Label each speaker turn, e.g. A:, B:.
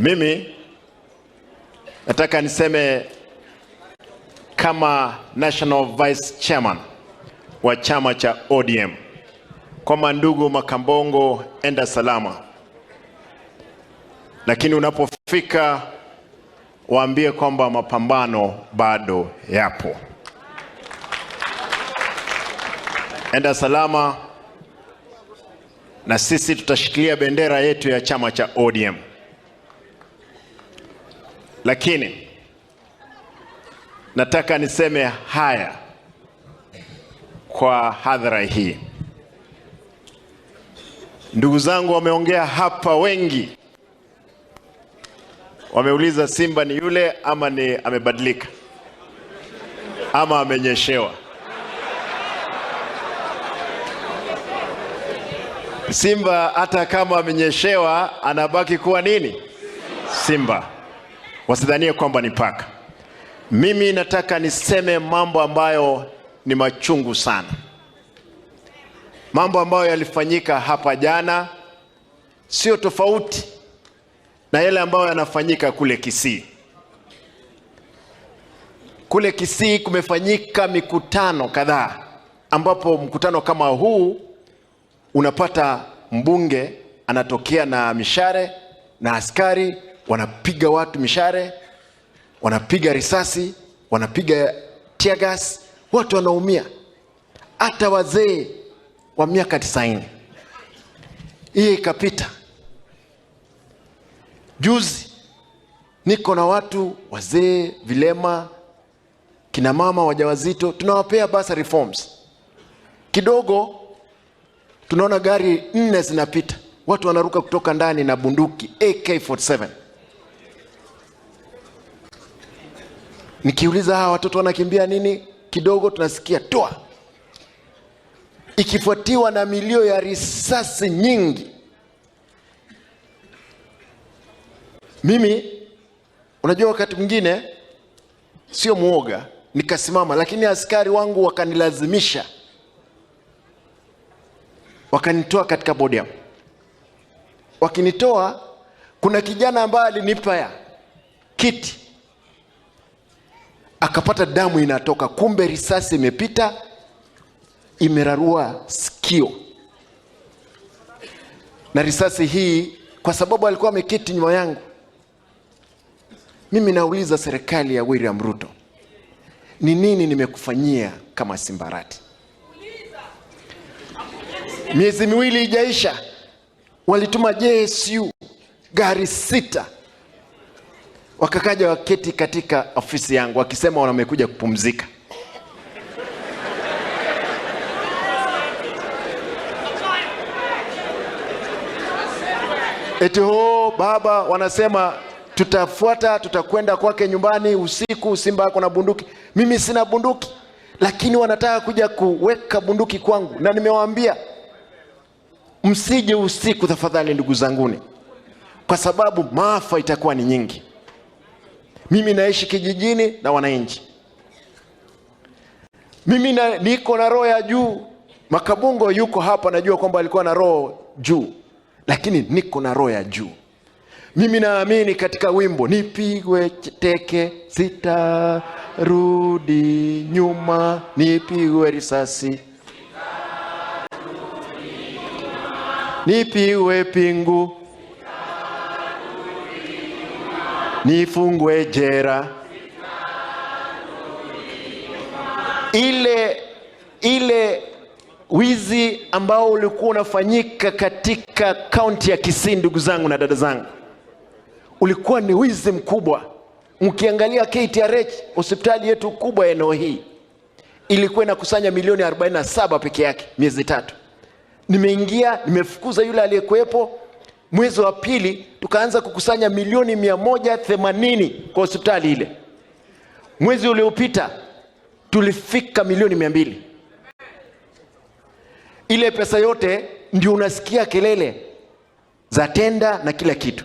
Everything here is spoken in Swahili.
A: Mimi nataka niseme kama National Vice Chairman wa chama cha ODM kwamba ndugu Makambongo, enda salama, lakini unapofika waambie kwamba mapambano bado yapo. Enda salama, na sisi tutashikilia bendera yetu ya chama cha ODM. Lakini nataka niseme haya kwa hadhara hii. Ndugu zangu wameongea hapa wengi. Wameuliza Simba ni yule ama ni amebadilika ama amenyeshewa. Simba hata kama amenyeshewa anabaki kuwa nini? Simba. Wasidhanie kwamba ni paka. Mimi nataka niseme mambo ambayo ni machungu sana. Mambo ambayo yalifanyika hapa jana sio tofauti na yale ambayo yanafanyika kule Kisii. Kule Kisii kumefanyika mikutano kadhaa, ambapo mkutano kama huu unapata mbunge anatokea na mishare na askari wanapiga watu mishare, wanapiga risasi, wanapiga tear gas, watu wanaumia, hata wazee wa miaka 90. Hii ikapita. Juzi niko na watu wazee, vilema, kina mama wajawazito, tunawapea bursary forms. Kidogo tunaona gari 4 zinapita, watu wanaruka kutoka ndani na bunduki AK-47. Nikiuliza hawa watoto wanakimbia nini, kidogo tunasikia toa, ikifuatiwa na milio ya risasi nyingi. Mimi unajua wakati mwingine sio muoga, nikasimama, lakini askari wangu wakanilazimisha, wakanitoa katika podium. Wakinitoa, kuna kijana ambaye alinipa ya kiti, akapata damu inatoka, kumbe risasi imepita imerarua sikio. Na risasi hii kwa sababu alikuwa ameketi nyuma yangu. Mimi nauliza serikali ya William Ruto, ni nini nimekufanyia kama Simba Arati? Miezi 2 ijaisha, walituma JSU gari 6 wakakaja waketi katika ofisi yangu wakisema wamekuja kupumzika. Eti baba wanasema tutafuata, tutakwenda kwake nyumbani usiku, Simba yako na bunduki. Mimi sina bunduki, lakini wanataka kuja kuweka bunduki kwangu, na nimewaambia msije usiku tafadhali ndugu zanguni, kwa sababu maafa itakuwa ni nyingi. Mimi naishi kijijini na wananchi. Mimi niko na roho ya juu. Makabungo yuko hapa, najua kwamba alikuwa na roho juu, lakini niko na roho ya juu. Mimi naamini katika wimbo, nipigwe teke sitarudi nyuma, nipigwe risasi nipigwe pingu nifungwe jera. Ile wizi ambao ulikuwa unafanyika katika kaunti ya Kisii, ndugu zangu na dada zangu, ulikuwa ni wizi mkubwa. Mkiangalia KTRH, hospitali yetu kubwa eneo hii, ilikuwa inakusanya milioni 47 peke yake miezi 3. Nimeingia, nimefukuza yule aliyekuepo. Mwezi wa pili tukaanza kukusanya milioni 180 kwa hospitali ile. Mwezi uliopita tulifika milioni 200. Ile pesa yote ndio unasikia kelele za tenda na kila kitu.